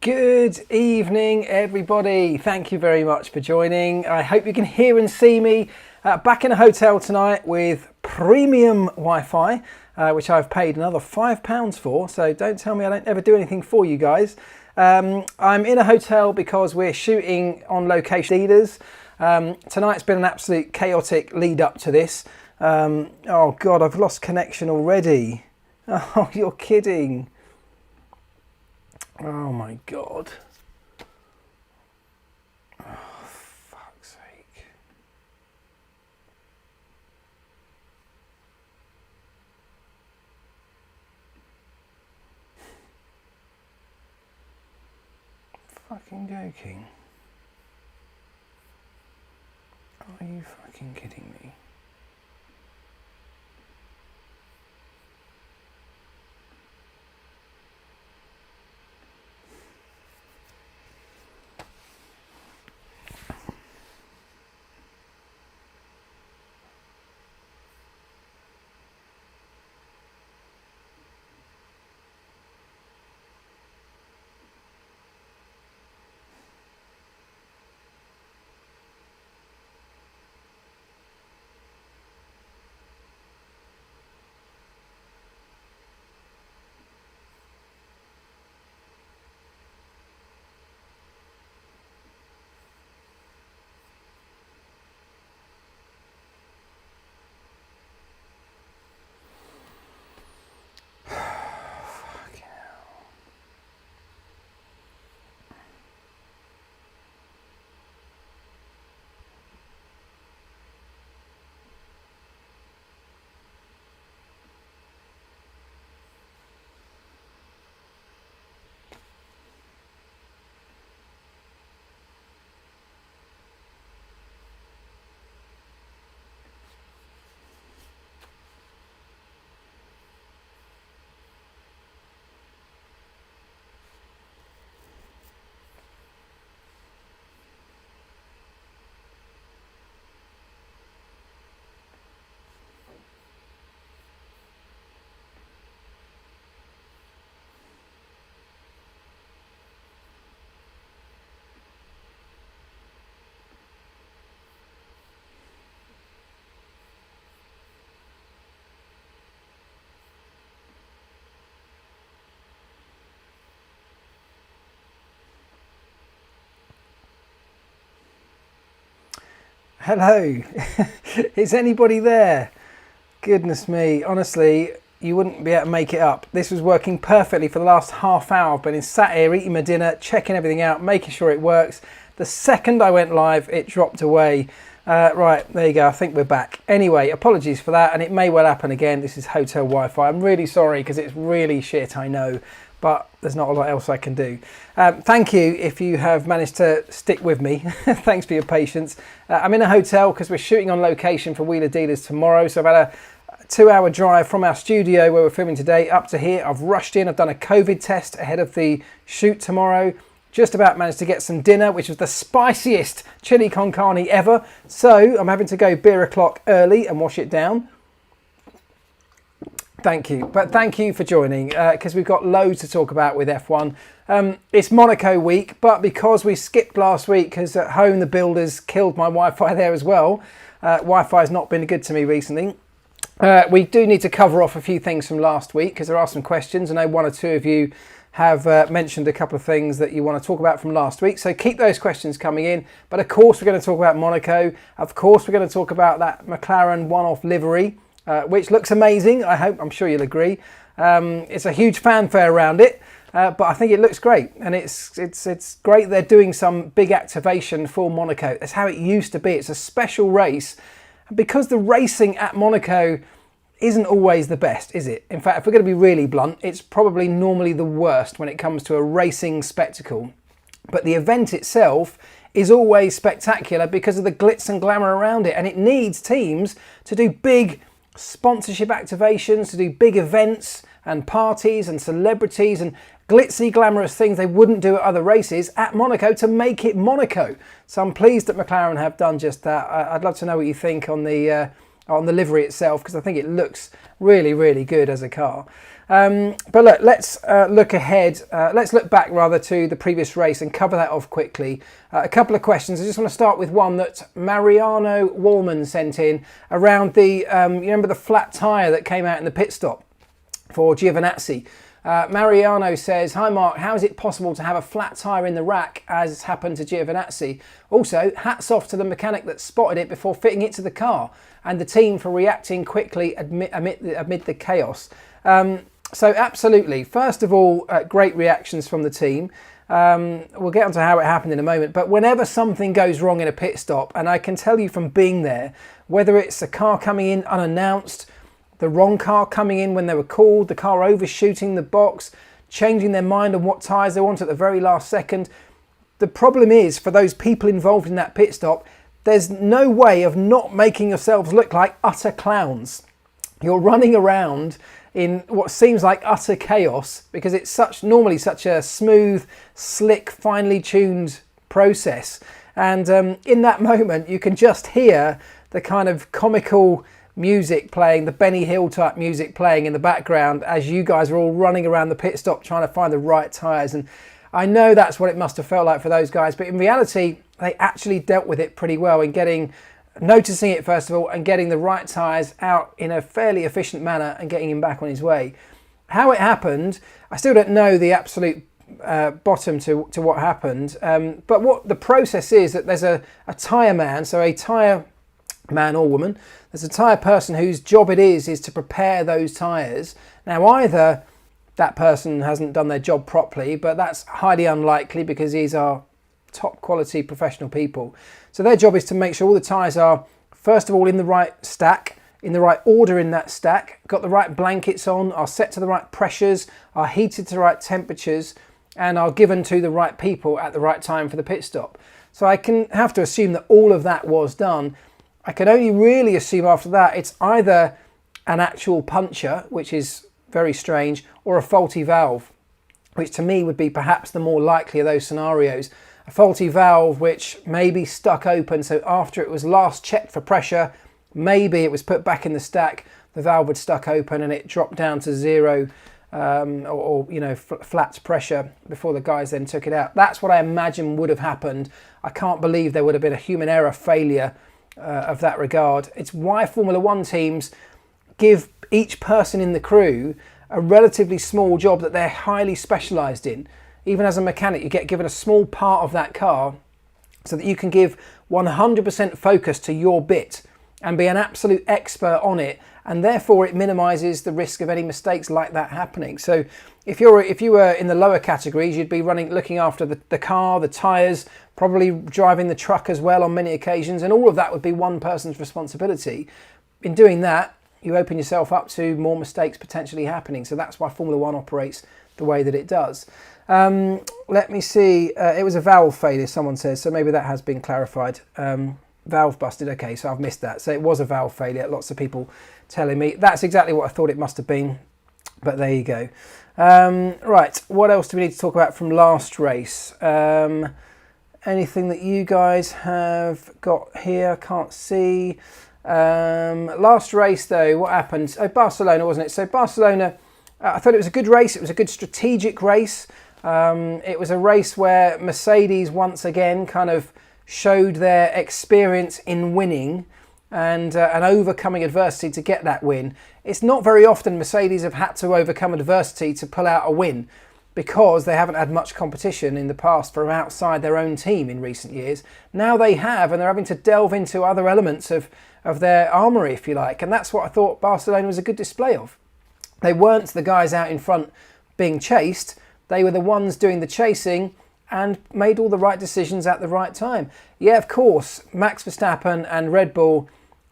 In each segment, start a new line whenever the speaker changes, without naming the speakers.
Good evening, everybody. Thank you very much for joining. I hope you can hear and see me back in a hotel tonight with premium Wi-Fi, which I've paid another £5 for. So don't tell me I don't ever do anything for you guys. I'm in a hotel because we're shooting on location leaders. Tonight's been an absolute chaotic lead up to this. Oh God, I've lost connection already. Oh, you're kidding. Oh my God. Oh, fuck's sake. Fucking joking. Are you fucking kidding me? Hello, is anybody there? Goodness me, honestly, you wouldn't be able to make it up. This was working perfectly for the last half hour. I've been sat here eating my dinner, checking everything out, making sure it works. The second I went live, it dropped away. Right, there you go, I think we're back. Anyway, apologies for that, and it may well happen again. This is hotel Wi-Fi. I'm really sorry because it's really shit, I know. But there's not a lot else I can do. Thank you if you have managed to stick with me. Thanks for your patience. I'm in a hotel because we're shooting on location for Wheeler Dealers tomorrow. So I've had a 2-hour drive from our studio where we're filming today up to here. I've rushed in. I've done a COVID test ahead of the shoot tomorrow. Just about managed to get some dinner, which was the spiciest chili con carne ever. So I'm having to go beer o'clock early and wash it down. Thank you, but thank you for joining because we've got loads to talk about with F1. It's Monaco week, but because we skipped last week because at home the builders killed my Wi-Fi there as well. Wi-Fi has not been good to me recently. We do need to cover off a few things from last week because there are some questions. I know one or two of you have mentioned a couple of things that you want to talk about from last week. So keep those questions coming in. But of course, we're going to talk about Monaco. Of course, we're going to talk about that McLaren one-off livery. Which looks amazing. I'm sure you'll agree. It's a huge fanfare around it, but I think it looks great, and it's great they're doing some big activation for Monaco. That's how it used to be. It's a special race, and because the racing at Monaco isn't always the best, is it? In fact, if we're going to be really blunt, it's probably normally the worst when it comes to a racing spectacle. But the event itself is always spectacular because of the glitz and glamour around it, and it needs teams to do big sponsorship activations, to do big events and parties and celebrities and glitzy, glamorous things they wouldn't do at other races at Monaco to make it Monaco. So I'm pleased that McLaren have done just that. I'd love to know what you think on the livery itself because I think it looks really, really good as a car. But look, let's look ahead. Let's look back rather to the previous race and cover that off quickly. A couple of questions. I just want to start with one that Mariano Wallman sent in around the, you remember the flat tyre that came out in the pit stop for Giovinazzi. Mariano says, "Hi Mark, how is it possible to have a flat tyre in the rack as happened to Giovinazzi? Also, hats off to the mechanic that spotted it before fitting it to the car and the team for reacting quickly amid the chaos." So absolutely, first of all, great reactions from the team. We'll get onto how it happened in a moment, but whenever something goes wrong in a pit stop, and I can tell you from being there, whether it's a car coming in unannounced, the wrong car coming in when they were called, the car overshooting the box, changing their mind on what tyres they want at the very last second. The problem is, for those people involved in that pit stop, there's no way of not making yourselves look like utter clowns. You're running around in what seems like utter chaos because it's normally such a smooth, slick, finely tuned process. And in that moment, you can just hear the kind of comical music playing, the Benny Hill type music playing in the background as you guys are all running around the pit stop trying to find the right tyres. And I know that's what it must have felt like for those guys, but in reality, they actually dealt with it pretty well in noticing it first of all and getting the right tyres out in a fairly efficient manner and getting him back on his way. How it happened, I still don't know the absolute bottom to what happened, but what the process is that there's a tyre man, so a tyre man or woman, there's a tyre person whose job it is to prepare those tyres. Now either that person hasn't done their job properly, but that's highly unlikely because these are top quality professional people. So their job is to make sure all the tyres are first of all in the right stack, in the right order in that stack, got the right blankets on, are set to the right pressures, are heated to the right temperatures, and are given to the right people at the right time for the pit stop. So I can have to assume that all of that was done. I can only really assume after that it's either an actual puncture, which is very strange, or a faulty valve, which to me would be perhaps the more likely of those scenarios. A faulty valve which maybe stuck open, so after it was last checked for pressure, maybe it was put back in the stack, the valve had stuck open and it dropped down to zero flat pressure before the guys then took it out. That's what I imagine would have happened. I can't believe there would have been a human error failure of that regard. It's why Formula One teams give each person in the crew a relatively small job that they're highly specialised in. Even as a mechanic, you get given a small part of that car so that you can give 100% focus to your bit and be an absolute expert on it, and therefore it minimises the risk of any mistakes like that happening. So if you were in the lower categories, you'd be looking after the car, the tyres, probably driving the truck as well on many occasions, and all of that would be one person's responsibility. In doing that, you open yourself up to more mistakes potentially happening. So that's why Formula One operates the way that it does. Let me see. It was a valve failure, someone says, so maybe that has been clarified. Valve busted. Okay, so I've missed that. So it was a valve failure. Lots of people telling me. That's exactly what I thought it must have been. But there you go. Right, what else do we need to talk about from last race? Anything that you guys have got here? Can't see. Last race though, what happened? Oh, Barcelona, wasn't it? So Barcelona, I thought it was a good race. It was a good strategic race. It was a race where Mercedes once again kind of showed their experience in winning and overcoming adversity to get that win. It's not very often Mercedes have had to overcome adversity to pull out a win because they haven't had much competition in the past from outside their own team in recent years. Now they have, and they're having to delve into other elements of their armoury, if you like, and that's what I thought Barcelona was a good display of. They weren't the guys out in front being chased, they were the ones doing the chasing and made all the right decisions at the right time. Yeah, of course, Max Verstappen and Red Bull,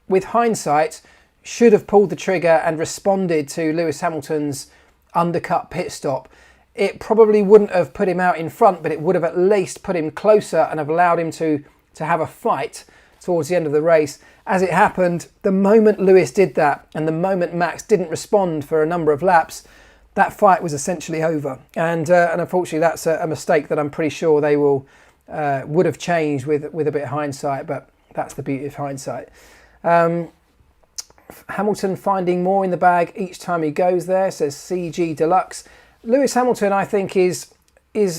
with hindsight, should have pulled the trigger and responded to Lewis Hamilton's undercut pit stop. It probably wouldn't have put him out in front, but it would have at least put him closer and have allowed him to have a fight towards the end of the race. As it happened, the moment Lewis did that and the moment Max didn't respond for a number of laps, that fight was essentially over. And unfortunately, that's a mistake that I'm pretty sure they would have changed with a bit of hindsight, but that's the beauty of hindsight. Hamilton finding more in the bag each time he goes there, says CG Deluxe. Lewis Hamilton, I think, is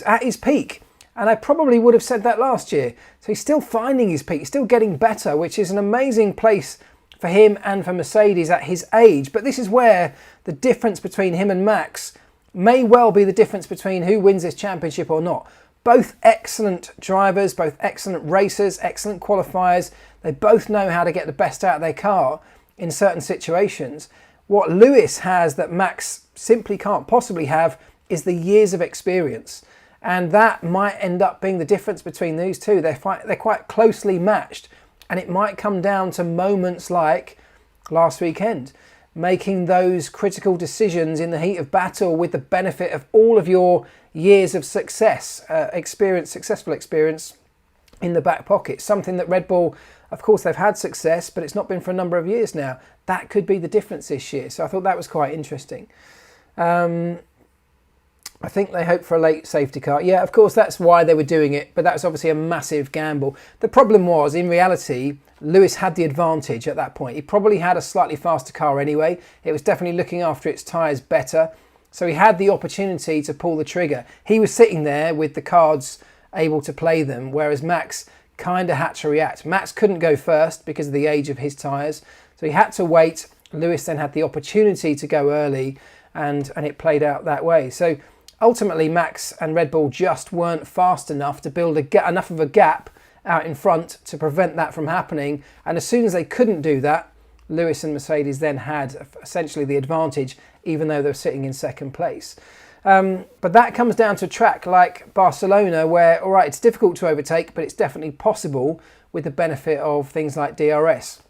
at his peak. And I probably would have said that last year. So he's still finding his peak. He's still getting better, which is an amazing place for him and for Mercedes at his age. But this is where the difference between him and Max may well be the difference between who wins this championship or not. Both excellent drivers, both excellent racers, excellent qualifiers. They both know how to get the best out of their car in certain situations. What Lewis has that Max simply can't possibly have is the years of experience. And that might end up being the difference between these two. They're quite closely matched. And it might come down to moments like last weekend, making those critical decisions in the heat of battle with the benefit of all of your years of success, successful experience in the back pocket. Something that Red Bull, of course, they've had success, but it's not been for a number of years now. That could be the difference this year. So I thought that was quite interesting. I think they hoped for a late safety car. Yeah, of course, that's why they were doing it, but that was obviously a massive gamble. The problem was, in reality, Lewis had the advantage at that point. He probably had a slightly faster car anyway. It was definitely looking after its tyres better. So he had the opportunity to pull the trigger. He was sitting there with the cards able to play them, whereas Max kind of had to react. Max couldn't go first because of the age of his tyres, so he had to wait. Lewis then had the opportunity to go early, and it played out that way. So ultimately, Max and Red Bull just weren't fast enough to build enough of a gap out in front to prevent that from happening. And as soon as they couldn't do that, Lewis and Mercedes then had essentially the advantage, even though they were sitting in second place. But that comes down to a track like Barcelona where, all right, it's difficult to overtake, but it's definitely possible with the benefit of things like DRS.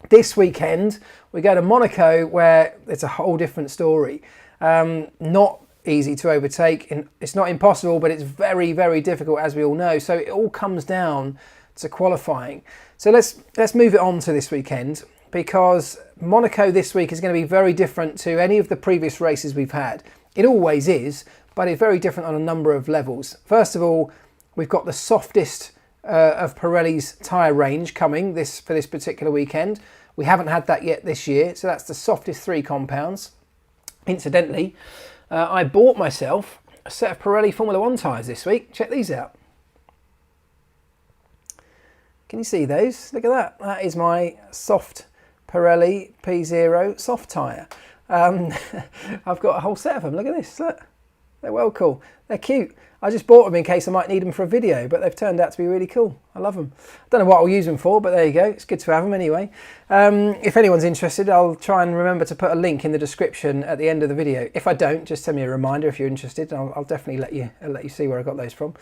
This weekend, we go to Monaco where it's a whole different story. Not easy to overtake. It's not impossible, but it's very, very difficult, as we all know. So it all comes down to qualifying. So let's move it on to this weekend, because Monaco this week is going to be very different to any of the previous races we've had. It always is, but it's very different on a number of levels. First of all, we've got the softest of Pirelli's tyre range coming for this particular weekend. We haven't had that yet this year, so that's the softest 3 compounds. Incidentally, I bought myself a set of Pirelli Formula 1 tyres this week. Check these out. Can you see those? Look at that. That is my soft Pirelli P0 soft tyre. I've got a whole set of them. Look at this. Look. They're well cool. They're cute. I just bought them in case I might need them for a video, but they've turned out to be really cool. I love them. I don't know what I'll use them for, but there you go. It's good to have them anyway. If anyone's interested, I'll try and remember to put a link in the description at the end of the video. If I don't, just send me a reminder if you're interested. I'll definitely let you see where I got those from.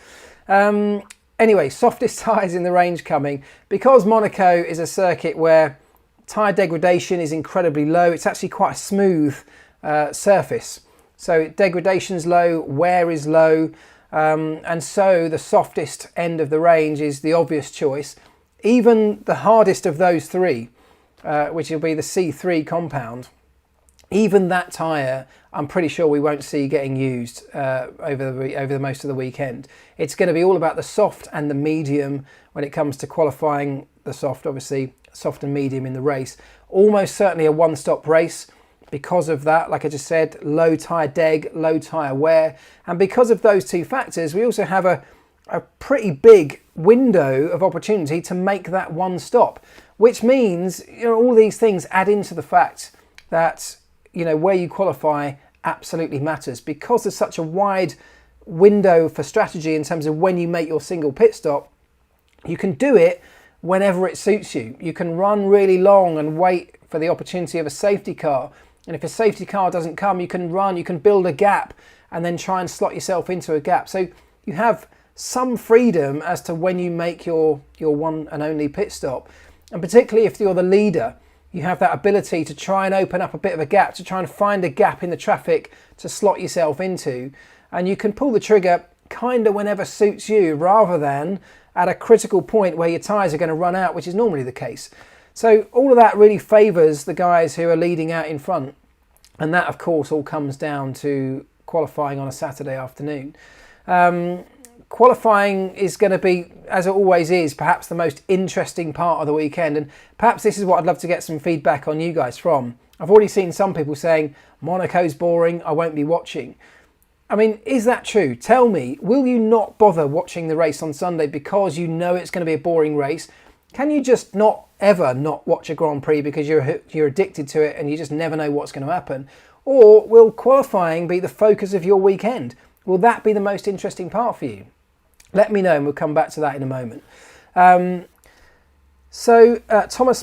Anyway, softest tyres in the range coming. Because Monaco is a circuit where tyre degradation is incredibly low, it's actually quite a smooth surface. So degradation's low, wear is low, and so the softest end of the range is the obvious choice. Even the hardest of those 3, which will be the C3 compound, even that tyre I'm pretty sure we won't see getting used over the most of the weekend. It's going to be all about the soft and the medium when it comes to qualifying. The soft, obviously, soft and medium in the race. Almost certainly a one-stop race. Because of that, like I just said, low tyre deg, low tyre wear. And because of those 2 factors, we also have a pretty big window of opportunity to make that one stop, which means, all these things add into the fact that, where you qualify absolutely matters. Because there's such a wide window for strategy in terms of when you make your single pit stop, you can do it whenever it suits you. You can run really long and wait for the opportunity of a safety car. And if a safety car doesn't come, you can build a gap and then try and slot yourself into a gap. So you have some freedom as to when you make your one and only pit stop. And particularly if you're the leader, you have that ability to try and open up a bit of a gap, to try and find a gap in the traffic to slot yourself into. And you can pull the trigger kind of whenever suits you, rather than at a critical point where your tyres are going to run out, which is normally the case. So all of that really favours the guys who are leading out in front. And that, of course, all comes down to qualifying on a Saturday afternoon. qualifying is going to be, as it always is, perhaps the most interesting part of the weekend. And perhaps this is what I'd love to get some feedback on you guys from. I've already seen some people saying, Monaco's boring, I won't be watching. I mean, is that true? Tell me, will you not bother watching the race on Sunday because you know it's going to be a boring race? Can you just not ever not watch a Grand Prix because you're addicted to it and you just never know what's going to happen? Or will qualifying be the focus of your weekend? Will that be the most interesting part for you? Let me know and we'll come back to that in a moment. Thomas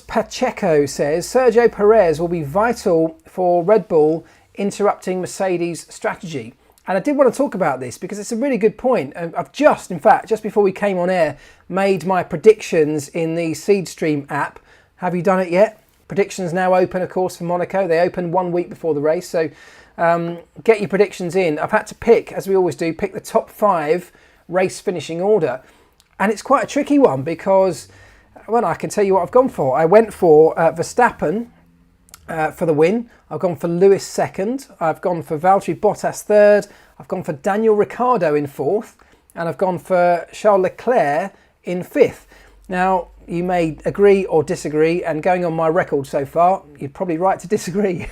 Pacheco says, Sergio Perez will be vital for Red Bull interrupting Mercedes' strategy. And I did want to talk about this because it's a really good point. I've just before we came on air, made my predictions in the SeedStream app. Have you done it yet? Predictions now open, of course, for Monaco. They open 1 week before the race. So get your predictions in. I've had to pick, as we always do, pick the top 5 race finishing order. And it's quite a tricky one because, well, I can tell you what I've gone for. I went for Verstappen for the win. I've gone for Lewis second. I've gone for Valtteri Bottas third. I've gone for Daniel Ricciardo in fourth. And I've gone for Charles Leclerc in fifth. Now, you may agree or disagree, and going on my record so far, you're probably right to disagree.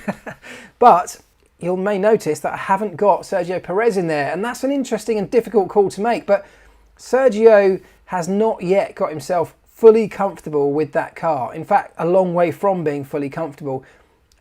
But you may notice that I haven't got Sergio Perez in there, and that's an interesting and difficult call to make. But Sergio has not yet got himself fully comfortable with that car. In fact, a long way from being fully comfortable.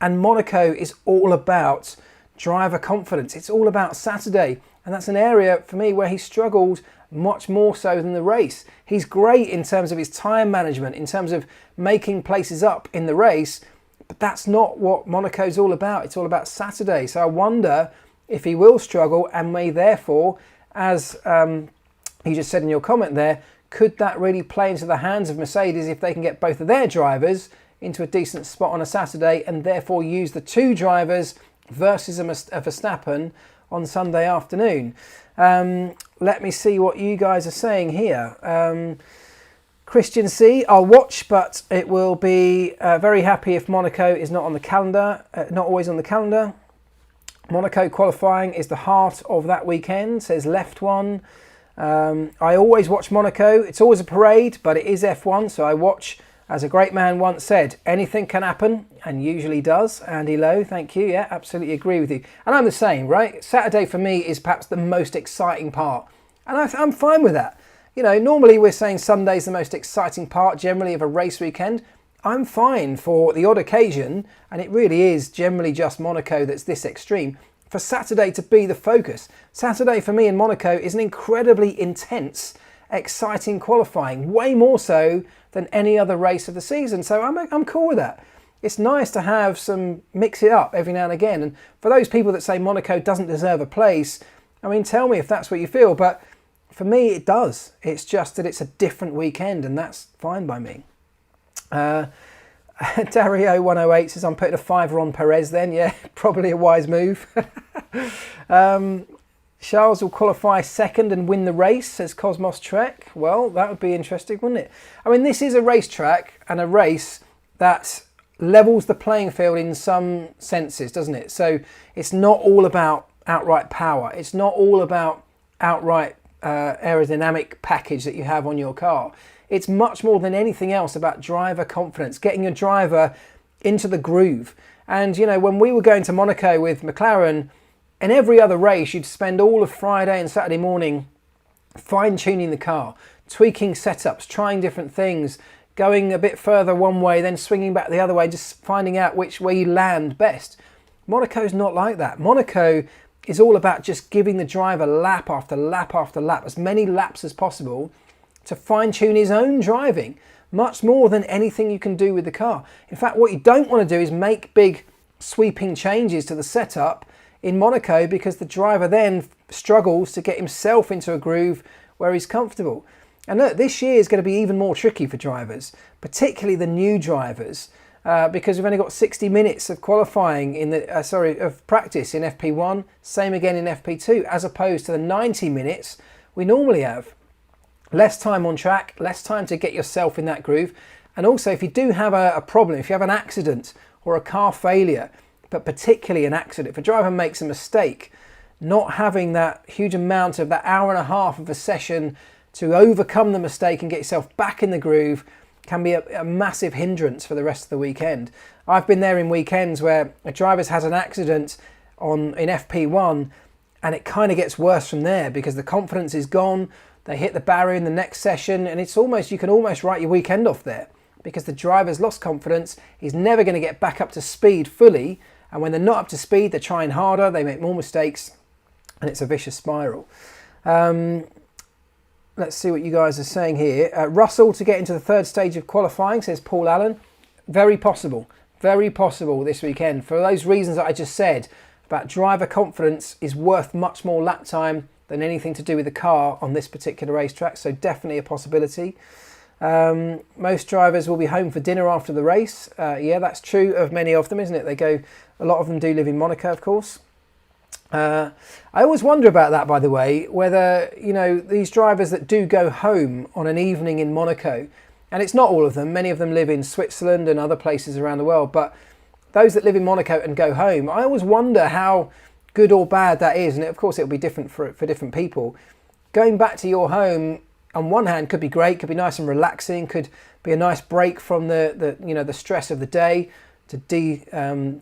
And Monaco is all about driver confidence. It's all about Saturday. And that's an area for me where he struggled much more so than the race. He's great in terms of his time management, in terms of making places up in the race, but that's not what Monaco's all about. It's all about Saturday. So I wonder if he will struggle and may therefore, as you just said in your comment there, could that really play into the hands of Mercedes if they can get both of their drivers into a decent spot on a Saturday and therefore use the 2 drivers versus a Verstappen on Sunday afternoon? Let me see what you guys are saying here. Christian C, I'll watch, but it will be very happy if Monaco is not on the calendar, not always on the calendar. Monaco qualifying is the heart of that weekend, says Left One. I always watch Monaco. It's always a parade, but it is F1, so I watch. As a great man once said, anything can happen, and usually does. Andy Lowe, thank you. Yeah, absolutely agree with you. And I'm the same, right? Saturday for me is perhaps the most exciting part. And I'm fine with that. You know, normally we're saying Sunday's the most exciting part generally of a race weekend. I'm fine for the odd occasion, and it really is generally just Monaco that's this extreme, for Saturday to be the focus. Saturday for me in Monaco is an incredibly intense, exciting qualifying, way more so than any other race of the season. So I'm cool with that. It's nice to have some mix it up every now and again. And for those people that say Monaco doesn't deserve a place, I mean, tell me if that's what you feel. But for me, it does. It's just that it's a different weekend, and that's fine by me. Dario108 says, I'm putting a $5 on Perez then. Yeah, probably a wise move. Charles will qualify second and win the race, says Cosmos Trek. Well, that would be interesting, wouldn't it? I mean, this is a racetrack and a race that levels the playing field in some senses, doesn't it? So it's not all about outright power. It's not all about outright aerodynamic package that you have on your car. It's much more than anything else about driver confidence, getting your driver into the groove. And, you know, when we were going to Monaco with McLaren, in every other race, you'd spend all of Friday and Saturday morning fine-tuning the car, tweaking setups, trying different things, going a bit further one way, then swinging back the other way, just finding out which way you land best. Monaco's not like that. Monaco is all about just giving the driver lap after lap after lap, as many laps as possible, to fine-tune his own driving, much more than anything you can do with the car. In fact, what you don't want to do is make big sweeping changes to the setup in Monaco, because the driver then struggles to get himself into a groove where he's comfortable. And look, this year is going to be even more tricky for drivers, particularly the new drivers, because we've only got 60 minutes of qualifying in the of practice in FP1, same again in FP2, as opposed to the 90 minutes we normally have. Less time on track, less time to get yourself in that groove. And also, if you do have a problem, if you have an accident or a car failure, but particularly an accident, if a driver makes a mistake, not having that huge amount of that hour and a half of a session to overcome the mistake and get yourself back in the groove can be a massive hindrance for the rest of the weekend. I've been there in weekends where a driver's had an accident in FP1, and it kind of gets worse from there because the confidence is gone. They hit the barrier in the next session, and you can almost write your weekend off there because the driver's lost confidence. He's never going to get back up to speed fully, and when they're not up to speed, they're trying harder, they make more mistakes, and it's a vicious spiral. Let's see what you guys are saying here. Russell to get into the third stage of qualifying, says Paul Allen. Very possible this weekend. For those reasons that I just said, about driver confidence is worth much more lap time than anything to do with the car on this particular racetrack, so definitely a possibility. Most drivers will be home for dinner after the race. Yeah, that's true of many of them, isn't it? A lot of them do live in Monaco, of course. I always wonder about that, by the way, whether, these drivers that do go home on an evening in Monaco, and it's not all of them, many of them live in Switzerland and other places around the world, but those that live in Monaco and go home, I always wonder how good or bad that is, and of course it'll be different for different people. Going back to your home, on one hand, could be great, could be nice and relaxing, could be a nice break from the stress of the day to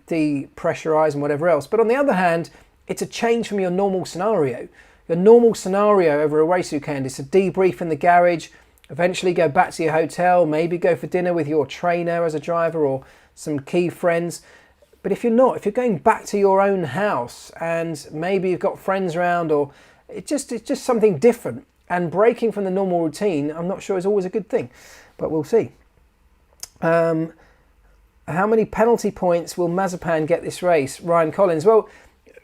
depressurize and whatever else. But on the other hand, it's a change from your normal scenario. Your normal scenario over a race weekend is to debrief in the garage, eventually go back to your hotel, maybe go for dinner with your trainer as a driver or some key friends. But if you're going back to your own house and maybe you've got friends around, or it's just something different, and breaking from the normal routine, I'm not sure is always a good thing, but we'll see. How many penalty points will Mazepin get this race? Ryan Collins. Well,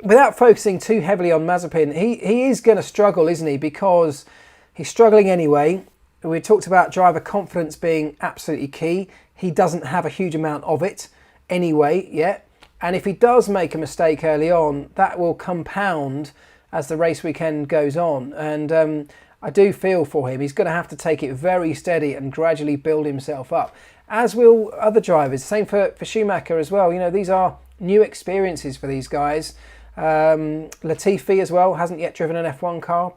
without focusing too heavily on Mazepin, he is going to struggle, isn't he? Because he's struggling anyway. We talked about driver confidence being absolutely key. He doesn't have a huge amount of it anyway yet. And if he does make a mistake early on, that will compound as the race weekend goes on. And I do feel for him. He's going to have to take it very steady and gradually build himself up, as will other drivers. Same for Schumacher as well. These are new experiences for these guys. Latifi as well hasn't yet driven an F1 car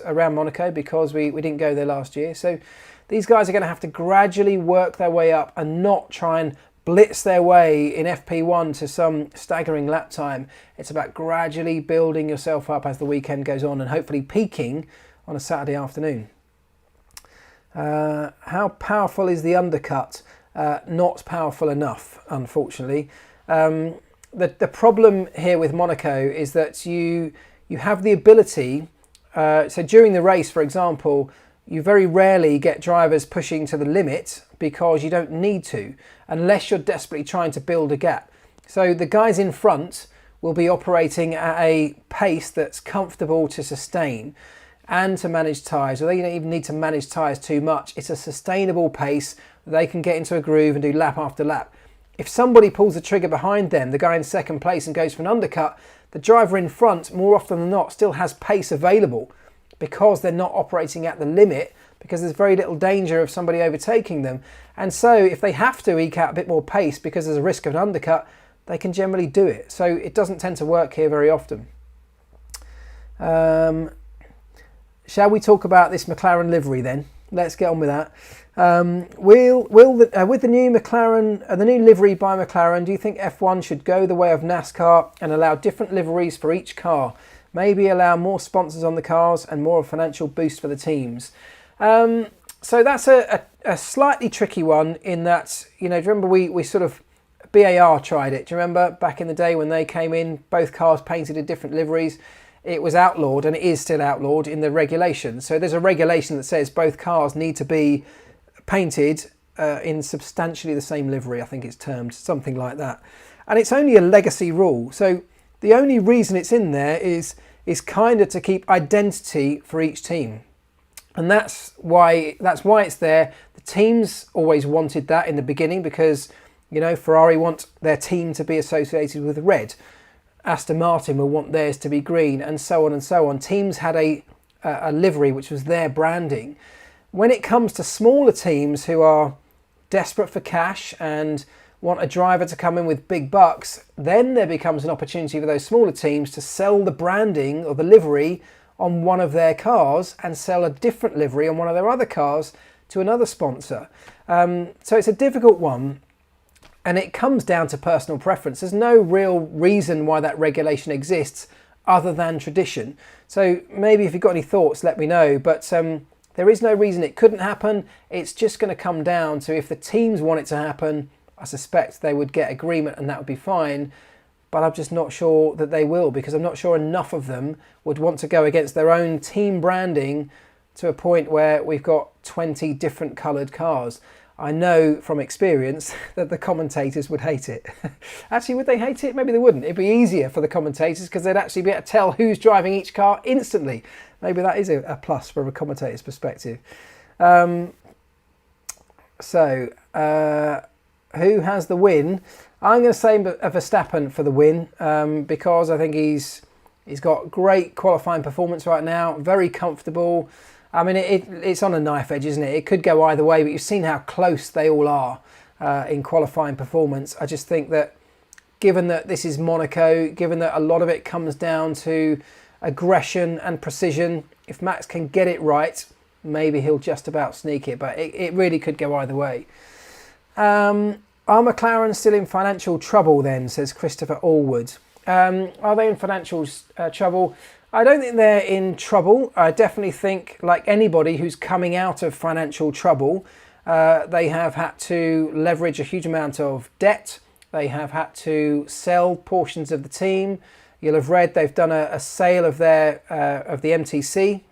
around Monaco because we didn't go there last year. So these guys are going to have to gradually work their way up and not try and blitz their way in FP1 to some staggering lap time. It's about gradually building yourself up as the weekend goes on and hopefully peaking on a Saturday afternoon. How powerful is the undercut? Not powerful enough, unfortunately. The problem here with Monaco is that you have the ability, so during the race, for example, you very rarely get drivers pushing to the limit because you don't need to, unless you're desperately trying to build a gap. So the guys in front will be operating at a pace that's comfortable to sustain and to manage tyres. So they don't even need to manage tyres too much. It's a sustainable pace. They can get into a groove and do lap after lap. If somebody pulls the trigger behind them, the guy in second place, and goes for an undercut, the driver in front, more often than not, still has pace available because they're not operating at the limit, because there's very little danger of somebody overtaking them. And so if they have to eke out a bit more pace because there's a risk of an undercut, they can generally do it. So it doesn't tend to work here very often. Shall we talk about this McLaren livery then? Let's get on with that. With the new McLaren, the new livery by McLaren, do you think F1 should go the way of NASCAR and allow different liveries for each car? Maybe allow more sponsors on the cars and more financial boost for the teams. So that's a slightly tricky one in that, do you remember we sort of, BAR tried it. Do you remember back in the day when they came in, both cars painted in different liveries? It was outlawed, and it is still outlawed in the regulations. So there's a regulation that says both cars need to be painted in substantially the same livery, I think it's termed, something like that. And it's only a legacy rule. So the only reason it's in there is kind of to keep identity for each team. And that's why it's there. The teams always wanted that in the beginning because, Ferrari want their team to be associated with red. Aston Martin will want theirs to be green, and so on and so on. Teams had a livery which was their branding. When it comes to smaller teams who are desperate for cash and want a driver to come in with big bucks, then there becomes an opportunity for those smaller teams to sell the branding or the livery on one of their cars and sell a different livery on one of their other cars to another sponsor. So it's a difficult one, and it comes down to personal preference. There's no real reason why that regulation exists other than tradition. So maybe if you've got any thoughts, let me know. But there is no reason it couldn't happen. It's just going to come down to if the teams want it to happen, I suspect they would get agreement and that would be fine. But I'm just not sure that they will, because I'm not sure enough of them would want to go against their own team branding to a point where we've got 20 different coloured cars. I know from experience that the commentators would hate it. Actually, would they hate it? Maybe they wouldn't. It'd be easier for the commentators because they'd actually be able to tell who's driving each car instantly. Maybe that is a plus from a commentator's perspective. Who has the win? I'm going to say Verstappen for the win because I think he's got great qualifying performance right now, very comfortable. I mean, it's on a knife edge, isn't it? It could go either way, but you've seen how close they all are in qualifying performance. I just think that given that this is Monaco, given that a lot of it comes down to aggression and precision, if Max can get it right, maybe he'll just about sneak it, but it really could go either way. Are McLaren still in financial trouble then, says Christopher Allwood. Are they in financial trouble? I don't think they're in trouble. I definitely think, like anybody who's coming out of financial trouble, they have had to leverage a huge amount of debt. They have had to sell portions of the team. You'll have read they've done a sale of the MTC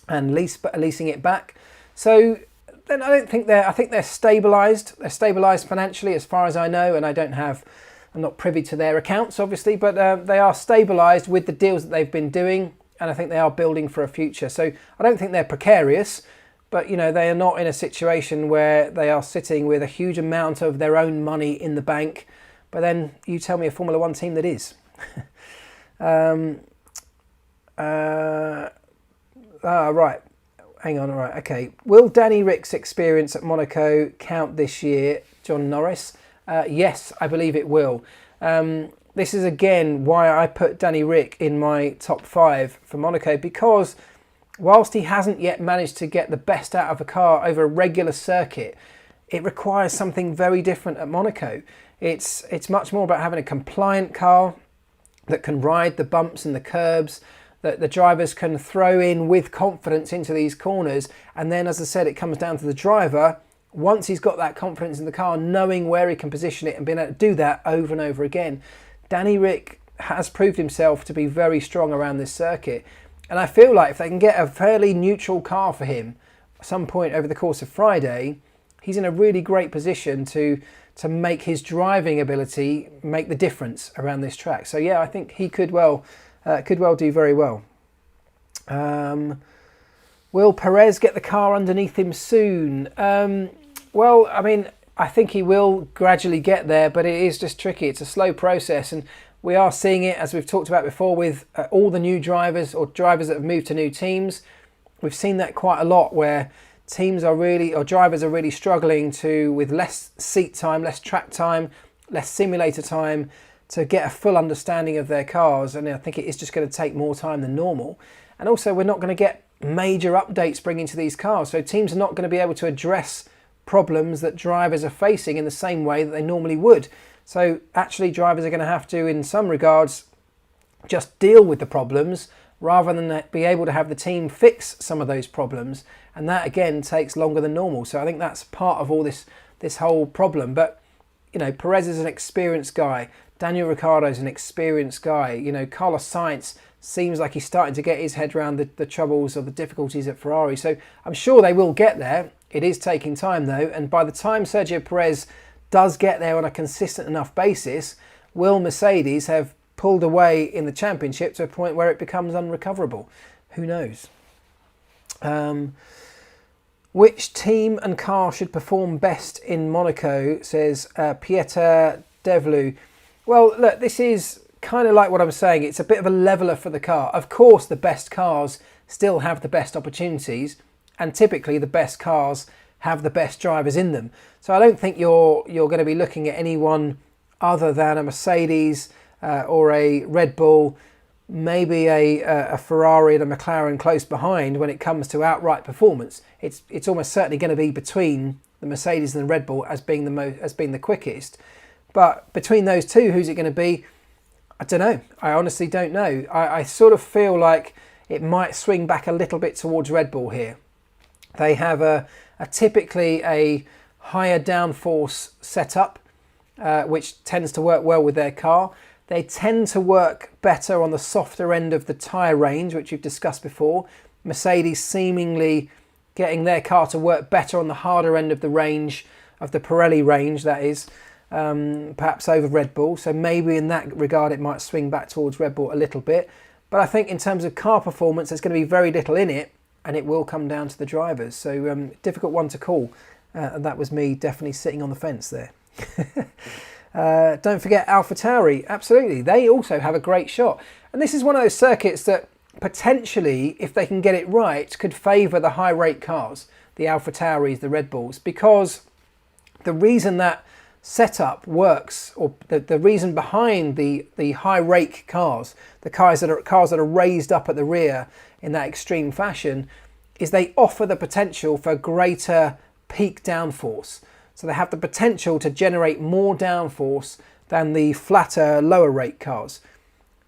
and leasing it back. So then I think they're stabilised. They're stabilised financially as far as I know, and I'm not privy to their accounts, obviously, but they are stabilised with the deals that they've been doing, and I think they are building for a future. So I don't think they're precarious, but they are not in a situation where they are sitting with a huge amount of their own money in the bank. But then you tell me a Formula One team that is. Right. Hang on. All right. Okay. Will Danny Rick's experience at Monaco count this year, John Norris? Yes, I believe it will. This is again why I put Danny Rick in my top 5 for Monaco, because whilst he hasn't yet managed to get the best out of a car over a regular circuit, it requires something very different at Monaco. It's much more about having a compliant car that can ride the bumps and the curbs, that the drivers can throw in with confidence into these corners. And then, as I said, it comes down to the driver, once he's got that confidence in the car, knowing where he can position it and being able to do that over and over again. Danny Rick has proved himself to be very strong around this circuit. And I feel like if they can get a fairly neutral car for him at some point over the course of Friday, he's in a really great position to make his driving ability make the difference around this track. So yeah, I think he could well do very well. Will Perez get the car underneath him soon? Well, I mean, I think he will gradually get there, but it is just tricky. It's a slow process, and we are seeing it, as we've talked about before, with all the new drivers or drivers that have moved to new teams. We've seen that quite a lot, where drivers are really struggling with less seat time, less track time, less simulator time to get a full understanding of their cars. And I think it is just going to take more time than normal. And also, we're not going to get major updates bringing to these cars. So teams are not going to be able to address problems that drivers are facing in the same way that they normally would. So actually, drivers are going to have to, in some regards, just deal with the problems rather than be able to have the team fix some of those problems. And that, again, takes longer than normal. So I think that's part of all this whole problem. But, Perez is an experienced guy. Daniel Ricciardo is an experienced guy. Carlos Sainz seems like he's starting to get his head around the troubles or the difficulties at Ferrari. So I'm sure they will get there. It is taking time, though. And by the time Sergio Perez does get there on a consistent enough basis, will Mercedes have pulled away in the championship to a point where it becomes unrecoverable? Who knows? Which team and car should perform best in Monaco, says Pieter Devlu. Well, look, this is kind of like what I'm saying. It's a bit of a leveller for the car. Of course, the best cars still have the best opportunities, and typically the best cars have the best drivers in them. So I don't think you're going to be looking at anyone other than a Mercedes or a Red Bull, maybe a Ferrari and a McLaren close behind when it comes to outright performance. It's almost certainly going to be between the Mercedes and the Red Bull as being the quickest. But between those two, who's it going to be? I don't know. I honestly don't know. I sort of feel like it might swing back a little bit towards Red Bull here. They have a typically a higher downforce setup, which tends to work well with their car. They tend to work better on the softer end of the tyre range, which we've discussed before. Mercedes seemingly getting their car to work better on the harder end of the range, of the Pirelli range, that is, perhaps over Red Bull. So maybe in that regard it might swing back towards Red Bull a little bit. But I think in terms of car performance, there's going to be very little in it, and it will come down to the drivers. So difficult one to call. And that was me definitely sitting on the fence there. Don't forget AlphaTauri. Absolutely. They also have a great shot. And this is one of those circuits that potentially, if they can get it right, could favour the high rate cars, the AlphaTauris, the Red Bulls, because the reason that setup works, or the reason behind the high rake cars, the cars that are raised up at the rear in that extreme fashion, is they offer the potential for greater peak downforce. So they have the potential to generate more downforce than the flatter, lower rate cars.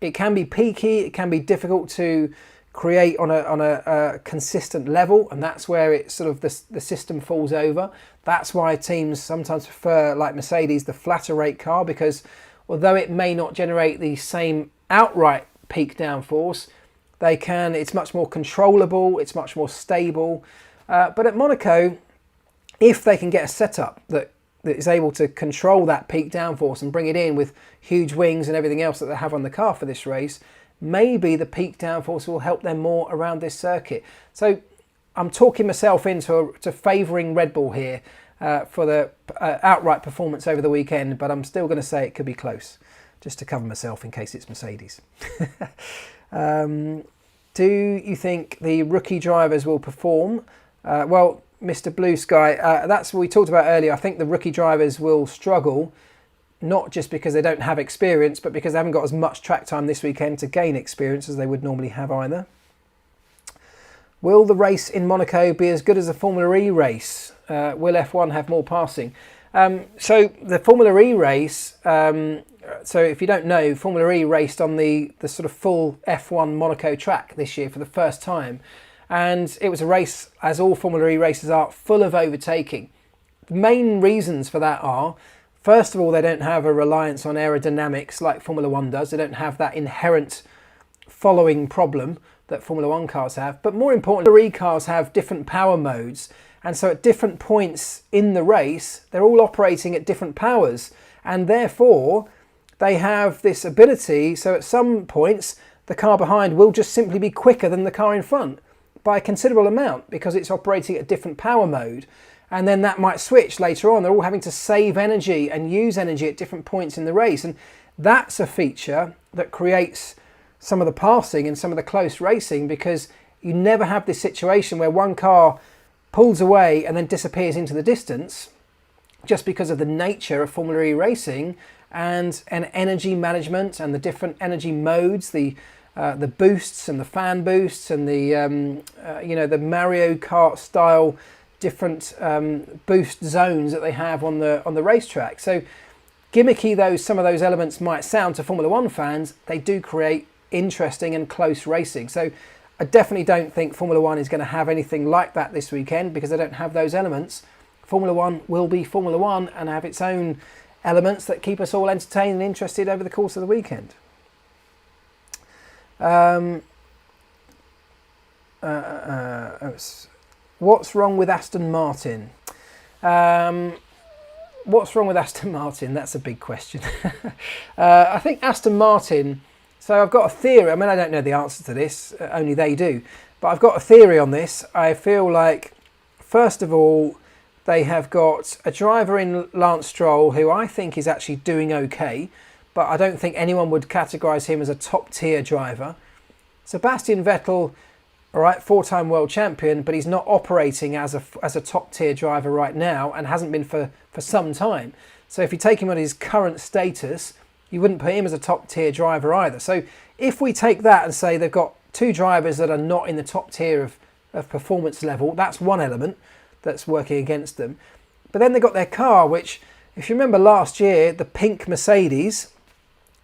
It can be peaky, it can be difficult to create on a consistent level, and that's where it sort of the system falls over. That's why teams sometimes prefer, like Mercedes, the flatter rate car, because although it may not generate the same outright peak downforce, it's much more controllable, it's much more stable. But at Monaco, if they can get a setup that is able to control that peak downforce and bring it in with huge wings and everything else that they have on the car for this race, maybe the peak downforce will help them more around this circuit. So I'm talking myself into favouring Red Bull here for the outright performance over the weekend, but I'm still going to say it could be close, just to cover myself in case it's Mercedes. Do you think the rookie drivers will perform? Well, Mr. Blue Sky, that's what we talked about earlier. I think the rookie drivers will struggle, not just because they don't have experience, but because they haven't got as much track time this weekend to gain experience as they would normally have either. Will the race in Monaco be as good as the Formula E race? Will F1 have more passing? So the Formula E race, so if you don't know, Formula E raced on the sort of full F1 Monaco track this year for the first time. And it was a race, as all Formula E races are, full of overtaking. The main reasons for that are, first of all, they don't have a reliance on aerodynamics like Formula 1 does. They don't have that inherent following problem that Formula 1 cars have. But more importantly, Formula E cars have different power modes. And so at different points in the race, they're all operating at different powers. And therefore, they have this ability, so at some points, the car behind will just simply be quicker than the car in front by a considerable amount because it's operating at a different power mode. And then that might switch later on. They're all having to save energy and use energy at different points in the race. And that's a feature that creates some of the passing and some of the close racing, because you never have this situation where one car pulls away and then disappears into the distance just because of the nature of Formula E racing and energy management and the different energy modes, the boosts and the fan boosts and the Mario Kart style different boost zones that they have on the racetrack. So gimmicky some of those elements might sound to Formula 1 fans, they do create interesting and close racing. So I definitely don't think Formula 1 is going to have anything like that this weekend because they don't have those elements. Formula 1 will be Formula 1 and have its own elements that keep us all entertained and interested over the course of the weekend. What's wrong with Aston Martin? What's wrong with Aston Martin? That's a big question. I think Aston Martin, so I've got a theory. I mean, I don't know the answer to this, only they do. But I've got a theory on this. I feel like, first of all, they have got a driver in Lance Stroll who I think is actually doing okay, but I don't think anyone would categorise him as a top-tier driver. Sebastian Vettel all right, 4-time world champion, but he's not operating as a top tier driver right now and hasn't been for some time. So if you take him on his current status, you wouldn't put him as a top tier driver either. So if we take that and say they've got 2 drivers that are not in the top tier of performance level, that's one element that's working against them. But then they've got their car, which, if you remember last year, the pink Mercedes,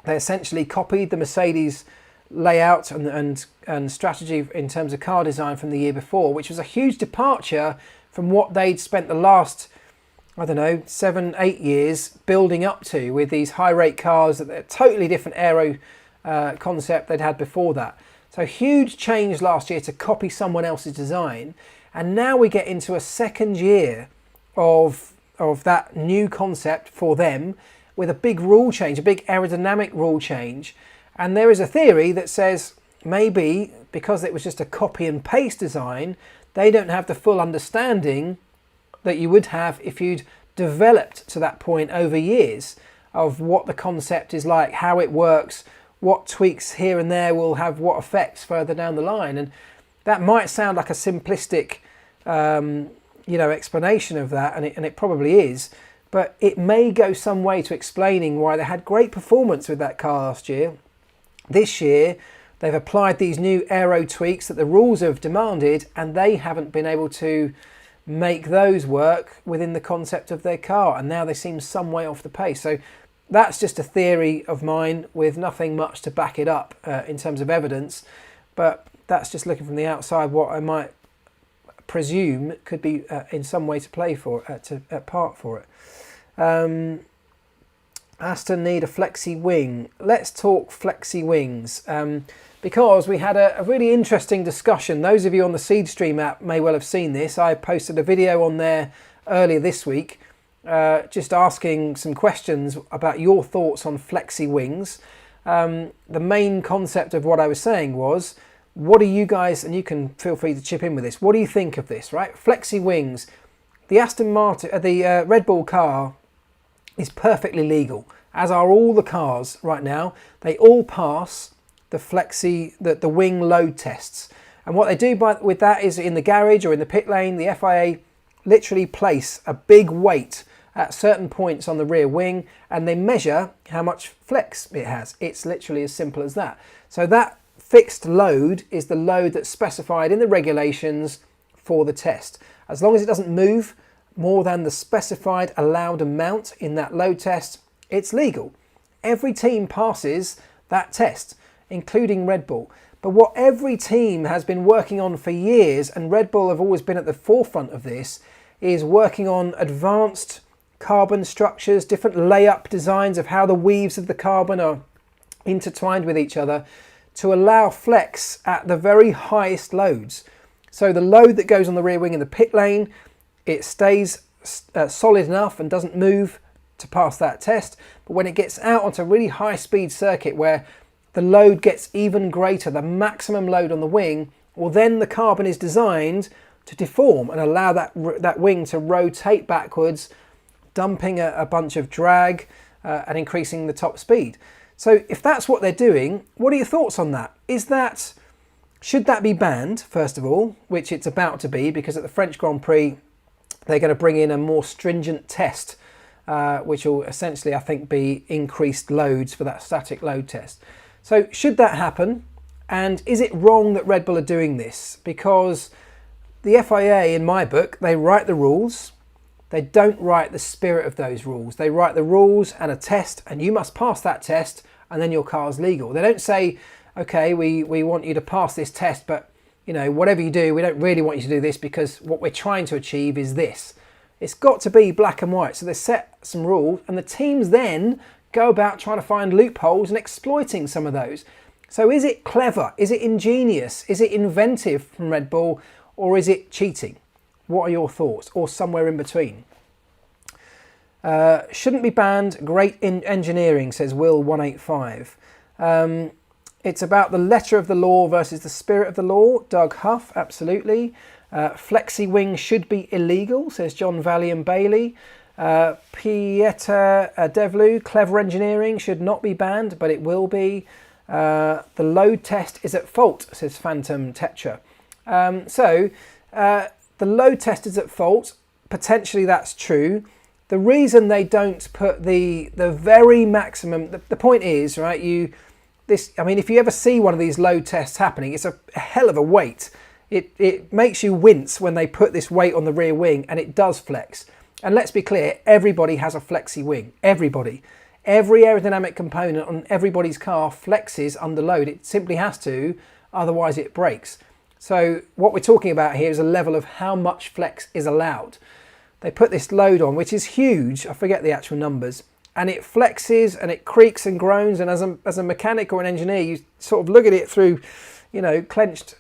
they essentially copied the Mercedes layout and strategy in terms of car design from the year before, which was a huge departure from what they'd spent the last, I don't know, 7-8 years building up to, with these high rate cars that they're totally different aero concept they'd had before that. So huge change last year to copy someone else's design, and now we get into a second year of that new concept for them, with a big rule change, a big aerodynamic rule change. And there is a theory that says maybe because it was just a copy and paste design, they don't have the full understanding that you would have if you'd developed to that point over years of what the concept is like, how it works, what tweaks here and there will have what effects further down the line. And that might sound like a simplistic explanation of that, and it probably is, but it may go some way to explaining why they had great performance with that car last year. This year they've applied these new aero tweaks that the rules have demanded, and they haven't been able to make those work within the concept of their car, and now they seem some way off the pace. So that's just a theory of mine with nothing much to back it up in terms of evidence, but that's just looking from the outside what I might presume could be in some way to play for, part for it. Aston need a flexi wing. Let's talk flexi wings, because we had a really interesting discussion. Those of you on the SeedStream app may well have seen this. I posted a video on there earlier this week, just asking some questions about your thoughts on flexi wings. The main concept of what I was saying was, what do you guys, and you can feel free to chip in with this, what do you think of this, right? Flexi wings. The Red Bull car is perfectly legal, as are all the cars right now. They all pass the wing load tests. And what they do with that is, in the garage or in the pit lane, the FIA literally place a big weight at certain points on the rear wing, and they measure how much flex it has. It's literally as simple as that. So that fixed load is the load that's specified in the regulations for the test. As long as it doesn't move more than the specified allowed amount in that load test, it's legal. Every team passes that test, including Red Bull. But what every team has been working on for years, and Red Bull have always been at the forefront of this, is working on advanced carbon structures, different layup designs of how the weaves of the carbon are intertwined with each other to allow flex at the very highest loads. So the load that goes on the rear wing in the pit lane, it stays solid enough and doesn't move to pass that test. But when it gets out onto a really high speed circuit where the load gets even greater, the maximum load on the wing, well, then the carbon is designed to deform and allow that wing to rotate backwards, dumping a bunch of drag and increasing the top speed. So if that's what they're doing, what are your thoughts on that? Should that be banned, first of all, which it's about to be, because at the French Grand Prix, they're going to bring in a more stringent test, which will essentially, I think, be increased loads for that static load test. So should that happen? And is it wrong that Red Bull are doing this? Because the FIA, in my book, they write the rules. They don't write the spirit of those rules. They write the rules and a test, and you must pass that test, and then your car's legal. They don't say, okay, we want you to pass this test, but whatever you do, we don't really want you to do this because what we're trying to achieve is this. It's got to be black and white. So they set some rules, and the teams then go about trying to find loopholes and exploiting some of those. So is it clever? Is it ingenious? Is it inventive from Red Bull? Or is it cheating? What are your thoughts? Or somewhere in between? Shouldn't be banned. Great in engineering, says Will185. It's about the letter of the law versus the spirit of the law. Doug Huff, absolutely. Flexi wing should be illegal, says John Valliam Bailey. Pieter Devlu, clever engineering should not be banned, but it will be. The load test is at fault, says Phantom Tetra. The load test is at fault. Potentially that's true. The reason they don't put the very maximum, the point is, right, if you ever see one of these load tests happening, it's a hell of a weight. It makes you wince when they put this weight on the rear wing, and it does flex. And let's be clear, everybody has a flexi wing. Everybody. Every aerodynamic component on everybody's car flexes under load. It simply has to, otherwise it breaks. So what we're talking about here is a level of how much flex is allowed. They put this load on, which is huge. I forget the actual numbers. And it flexes and it creaks and groans. And as a mechanic or an engineer, you sort of look at it through, clenched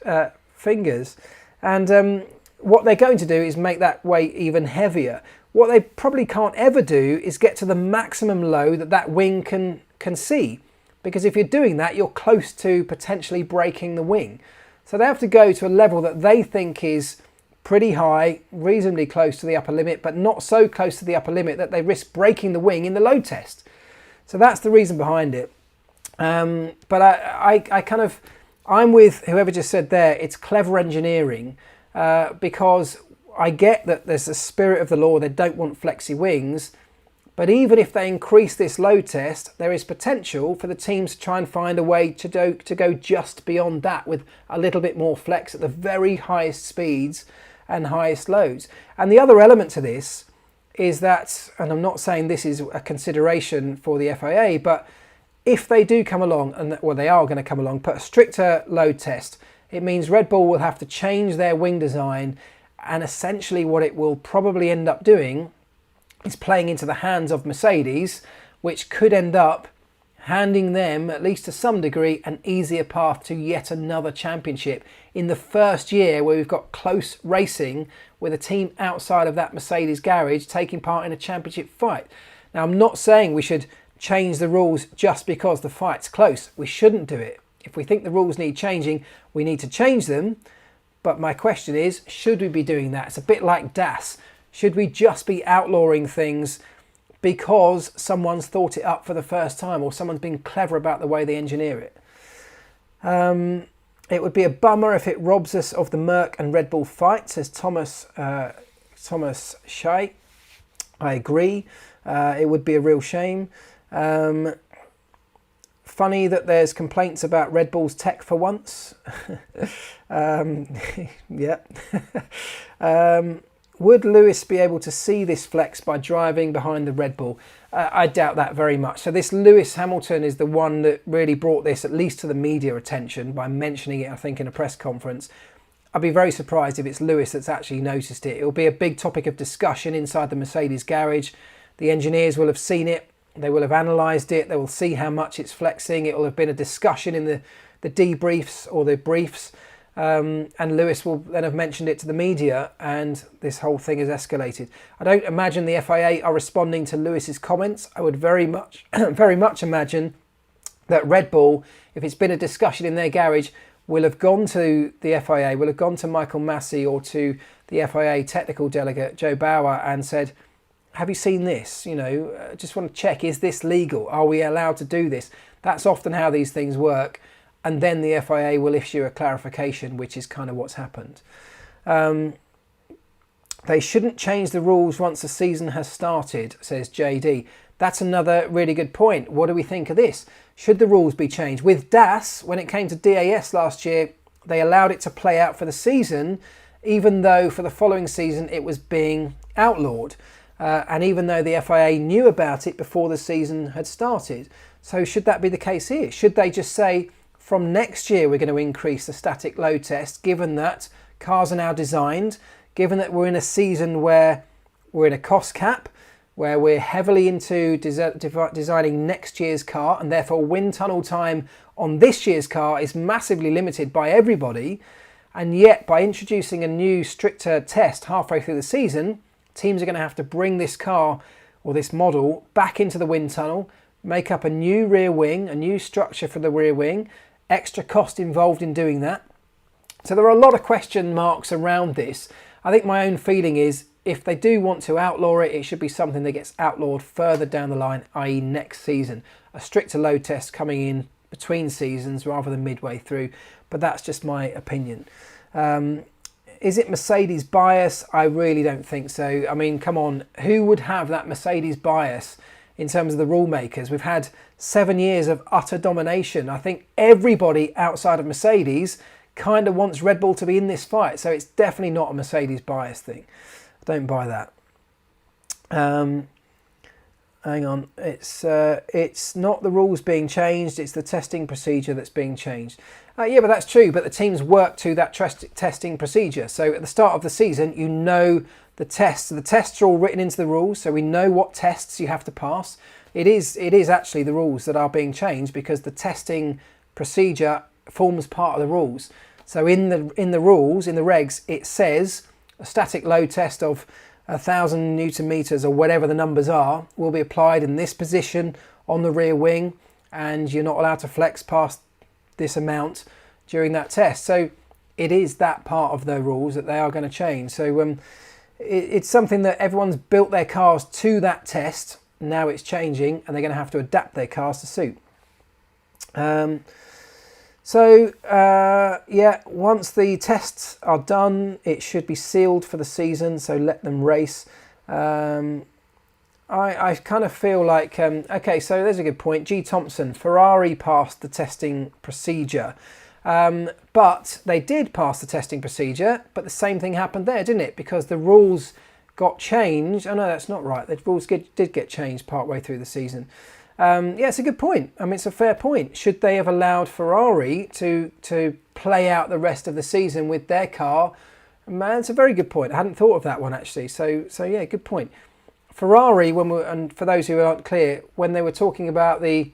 fingers. And what they're going to do is make that weight even heavier. What they probably can't ever do is get to the maximum load that wing can see. Because if you're doing that, you're close to potentially breaking the wing. So they have to go to a level that they think is pretty high, reasonably close to the upper limit, but not so close to the upper limit that they risk breaking the wing in the load test. So that's the reason behind it. But I'm with whoever just said there, it's clever engineering, because I get that there's a spirit of the law, they don't want flexi wings, but even if they increase this load test, there is potential for the teams to try and find a way to go just beyond that with a little bit more flex at the very highest speeds and highest loads. And the other element to this is that, and I'm not saying this is a consideration for the FIA, but if they do come along, they are going to come along, put a stricter load test, it means Red Bull will have to change their wing design, and essentially what it will probably end up doing is playing into the hands of Mercedes, which could end up handing them, at least to some degree, an easier path to yet another championship in the first year where we've got close racing with a team outside of that Mercedes garage taking part in a championship fight. Now, I'm not saying we should change the rules just because the fight's close. We shouldn't do it. If we think the rules need changing, we need to change them. But my question is, should we be doing that? It's a bit like DAS. Should we just be outlawing things because someone's thought it up for the first time or someone's been clever about the way they engineer it? It would be a bummer if it robs us of the Marc and Red Bull fight, says Thomas Shea. I agree. It would be a real shame. Funny that there's complaints about Red Bull's tech for once. Yeah. Would Lewis be able to see this flex by driving behind the Red Bull? I doubt that very much. So this Lewis Hamilton is the one that really brought this, at least to the media attention, by mentioning it, I think, in a press conference. I'd be very surprised if it's Lewis that's actually noticed it. It'll be a big topic of discussion inside the Mercedes garage. The engineers will have seen it. They will have analysed it. They will see how much it's flexing. It will have been a discussion in the debriefs or the briefs. And Lewis will then have mentioned it to the media, and this whole thing has escalated. I don't imagine the FIA are responding to Lewis's comments. I would very much imagine that Red Bull, if it's been a discussion in their garage, will have gone to the FIA, will have gone to Michael Massey or to the FIA technical delegate, Joe Bauer, and said, have you seen this? Just want to check, is this legal? Are we allowed to do this? That's often how these things work. And then the FIA will issue a clarification, which is kind of what's happened. They shouldn't change the rules once the season has started, says JD. That's another really good point. What do we think of this? Should the rules be changed? With DAS, when it came to DAS last year, they allowed it to play out for the season, even though for the following season it was being outlawed. And even though the FIA knew about it before the season had started. So should that be the case here? Should they just say, from next year we're going to increase the static load test, given that cars are now designed, given that we're in a season where we're in a cost cap, where we're heavily into designing next year's car, and therefore wind tunnel time on this year's car is massively limited by everybody, and yet by introducing a new stricter test halfway through the season, teams are going to have to bring this car or this model back into the wind tunnel, make up a new rear wing, a new structure for the rear wing, extra cost involved in doing that. So there are a lot of question marks around this. I think my own feeling is if they do want to outlaw it, it should be something that gets outlawed further down the line, i.e. next season. A stricter load test coming in between seasons rather than midway through. But that's just my opinion. Is it Mercedes bias? I really don't think so. I mean, come on, who would have that Mercedes bias in terms of the rule makers? We've had 7 years of utter domination. I think everybody outside of Mercedes kind of wants Red Bull to be in this fight. So it's definitely not a Mercedes bias thing. Don't buy that. Hang on, it's not the rules being changed, it's the testing procedure that's being changed. Yeah, but that's true, but the teams work to that testing procedure. So at the start of the season, you know the tests. The tests are all written into the rules, so we know what tests you have to pass. It is actually the rules that are being changed because the testing procedure forms part of the rules. So in the rules, in the regs, it says a static load test of 1,000 Newton meters or whatever the numbers are will be applied in this position on the rear wing, and you're not allowed to flex past this amount during that test. So it is that part of the rules that they are going to change. So it's something that everyone's built their cars to that test. Now it's changing and they're going to have to adapt their cars to suit. Yeah, once the tests are done, it should be sealed for the season, so let them race. I kind of feel like, okay, so there's a good point. G. Thompson, Ferrari passed the testing procedure, but they did pass the testing procedure, but the same thing happened there, didn't it? Because the rules got changed. Oh no, that's not right. The rules did get changed partway through the season. Yeah, it's a good point. I mean, it's a fair point. Should they have allowed Ferrari to play out the rest of the season with their car? Man, it's a very good point. I hadn't thought of that one actually. So yeah, good point. Ferrari, and for those who aren't clear, when they were talking about the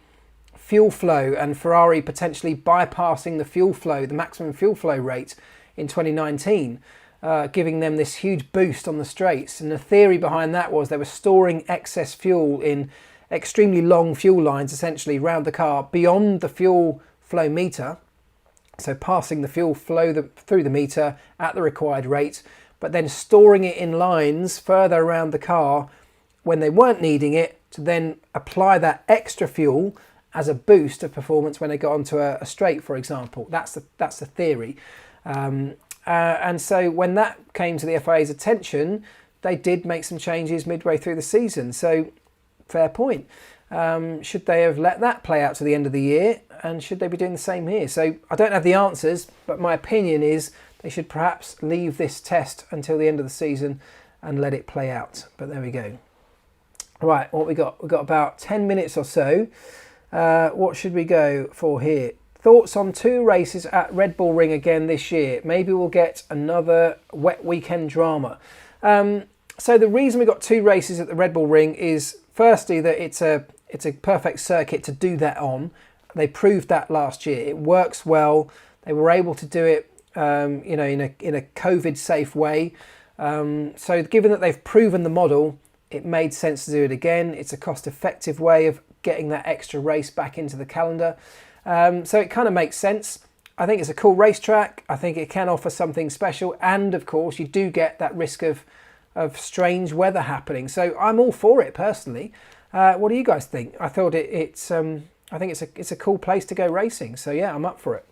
fuel flow and Ferrari potentially bypassing the fuel flow, the maximum fuel flow rate in 2019, giving them this huge boost on the straights. And the theory behind that was they were storing excess fuel in extremely long fuel lines essentially around the car beyond the fuel flow meter, so passing the fuel flow through the meter at the required rate, but then storing it in lines further around the car when they weren't needing it to then apply that extra fuel as a boost of performance when they got onto a straight, for example. That's the theory. And so when that came to the FIA's attention, they did make some changes midway through the season. So fair point. Should they have let that play out to the end of the year, and should they be doing the same here? So I don't have the answers, but my opinion is they should perhaps leave this test until the end of the season and let it play out. But there we go. Right, what we got? We've got about 10 minutes or so. What should we go for here? Thoughts on 2 races at Red Bull Ring again this year. Maybe we'll get another wet weekend drama. So the reason we got 2 races at the Red Bull Ring is firstly that it's a perfect circuit to do that on. They proved that last year. It works well. They were able to do it, in a COVID safe way. So given that they've proven the model, it made sense to do it again. It's a cost-effective way of getting that extra race back into the calendar. So it kind of makes sense. I think it's a cool racetrack. I think it can offer something special, and of course, you do get that risk of strange weather happening. So I'm all for it personally. What do you guys think? I thought it's a cool place to go racing. So yeah, I'm up for it.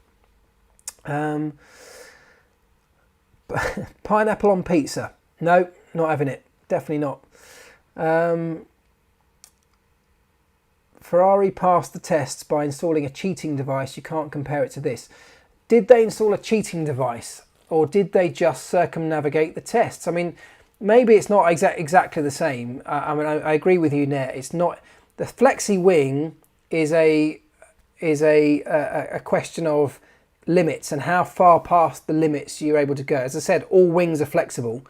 Pineapple on pizza? No, not having it. Definitely not. Ferrari passed the tests by installing a cheating device. You can't compare it to this. Did they install a cheating device, or did they just circumnavigate the tests? I mean, maybe it's not exactly the same. I agree with you, Net. It's not. The flexi wing is a question of limits and how far past the limits you're able to go. As I said, all wings are flexible.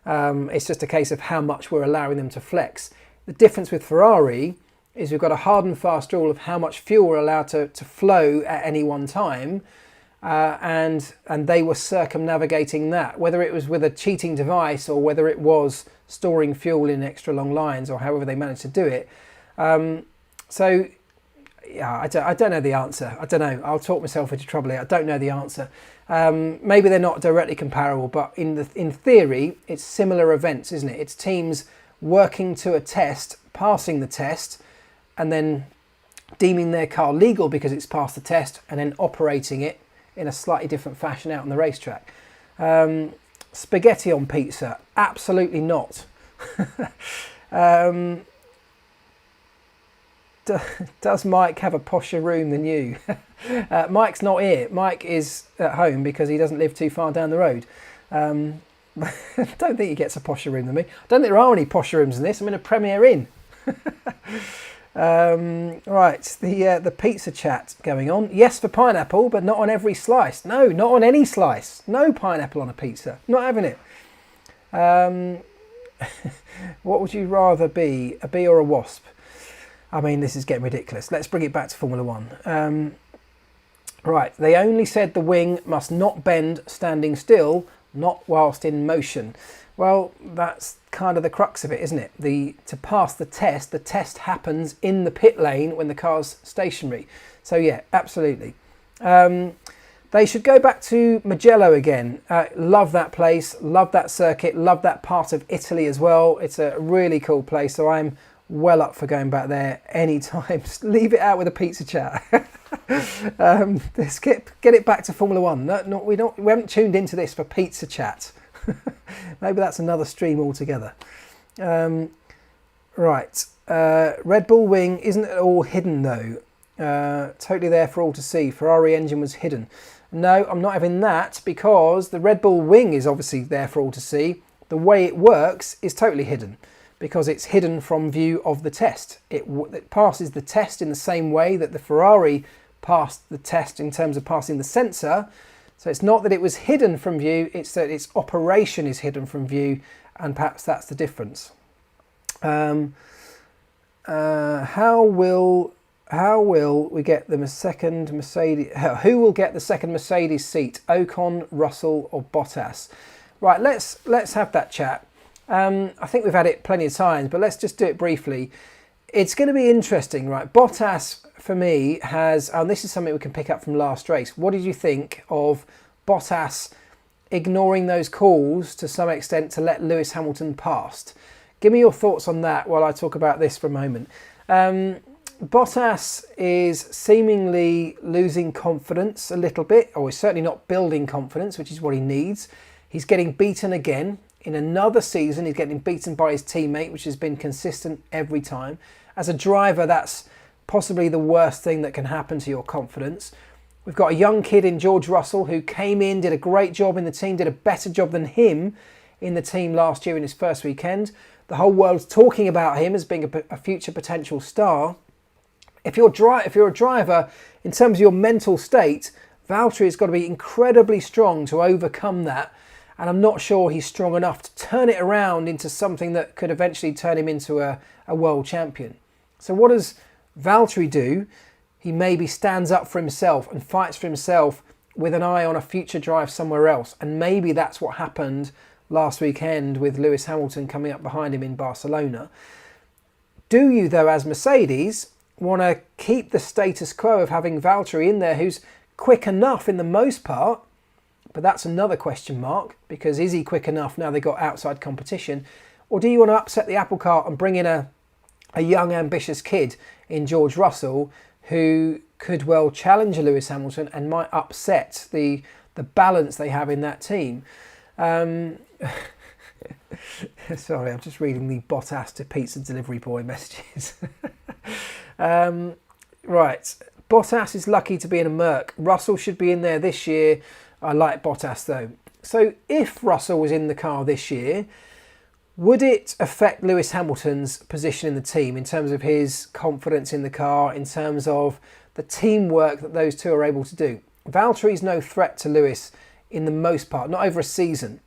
It's just a case of how much we're allowing them to flex. The difference with Ferrari is we've got a hard and fast rule of how much fuel we're allowed to flow at any one time. And they were circumnavigating that, whether it was with a cheating device or whether it was storing fuel in extra long lines or however they managed to do it. So, yeah, I don't know the answer. I don't know. I'll talk myself into trouble here. I don't know the answer. Maybe they're not directly comparable, but in theory, it's similar events, isn't it? It's teams working to a test, passing the test, and then deeming their car legal because it's passed the test, and then operating it in a slightly different fashion out on the racetrack. Spaghetti on pizza? Absolutely not. Does Mike have a posher room than you? Mike's not here. Mike is at home because he doesn't live too far down the road. I don't think he gets a posher room than me. I don't think there are any posher rooms than this. I'm in a Premier Inn. Right, the pizza chat going on. Yes for pineapple, but not on every slice. No, not on any slice. No pineapple on a pizza. Not having it. What would you rather be, a bee or a wasp? I mean, this is getting ridiculous. Let's bring it back to Formula One. Right, they only said the wing must not bend standing still, not whilst in motion. Well, that's kind of the crux of it, isn't it? To pass the test happens in the pit lane when the car's stationary. So yeah, absolutely. They should go back to Mugello again. Love that place, love that circuit, love that part of Italy as well. It's a really cool place, so I'm well up for going back there anytime. Just leave it out with a pizza chat. Let's get it back to Formula One. No, we haven't tuned into this for pizza chat. Maybe that's another stream altogether. Right, Red Bull wing isn't at all hidden though. Totally there for all to see. Ferrari engine was hidden. No, I'm not having that, because the Red Bull wing is obviously there for all to see. The way it works is totally hidden, because it's hidden from view of the test. It passes the test in the same way that the Ferrari passed the test in terms of passing the sensor. So it's not that it was hidden from view, it's that its operation is hidden from view, and perhaps that's the difference. How will we get the second Mercedes? Who will get the second Mercedes seat? Ocon, Russell, or Bottas? Right, let's have that chat. I think we've had it plenty of times, but let's just do it briefly. It's going to be interesting, right? Bottas, for me, has, and this is something we can pick up from last race. What did you think of Bottas ignoring those calls to some extent to let Lewis Hamilton past? Give me your thoughts on that while I talk about this for a moment. Bottas is seemingly losing confidence a little bit, or he's certainly not building confidence, which is what he needs. He's getting beaten again. In another season, he's getting beaten by his teammate, which has been consistent every time. As a driver, that's possibly the worst thing that can happen to your confidence. We've got a young kid in George Russell who came in, did a great job in the team, did a better job than him in the team last year in his first weekend. The whole world's talking about him as being a future potential star. If you're a driver, in terms of your mental state, Valtteri has got to be incredibly strong to overcome that. And I'm not sure he's strong enough to turn it around into something that could eventually turn him into a world champion. So what does Valtteri do? He maybe stands up for himself and fights for himself with an eye on a future drive somewhere else. And maybe that's what happened last weekend with Lewis Hamilton coming up behind him in Barcelona. Do you, though, as Mercedes, want to keep the status quo of having Valtteri in there, who's quick enough in the most part? But that's another question mark, because is he quick enough now they've got outside competition? Or do you want to upset the apple cart and bring in a young, ambitious kid in George Russell who could well challenge Lewis Hamilton and might upset the balance they have in that team? Sorry, I'm just reading the Bottas to pizza delivery boy messages. Right, Bottas is lucky to be in a Merc. Russell should be in there this year. I like Bottas though. So if Russell was in the car this year, would it affect Lewis Hamilton's position in the team in terms of his confidence in the car, in terms of the teamwork that those two are able to do? Valtteri's no threat to Lewis in the most part, not over a season.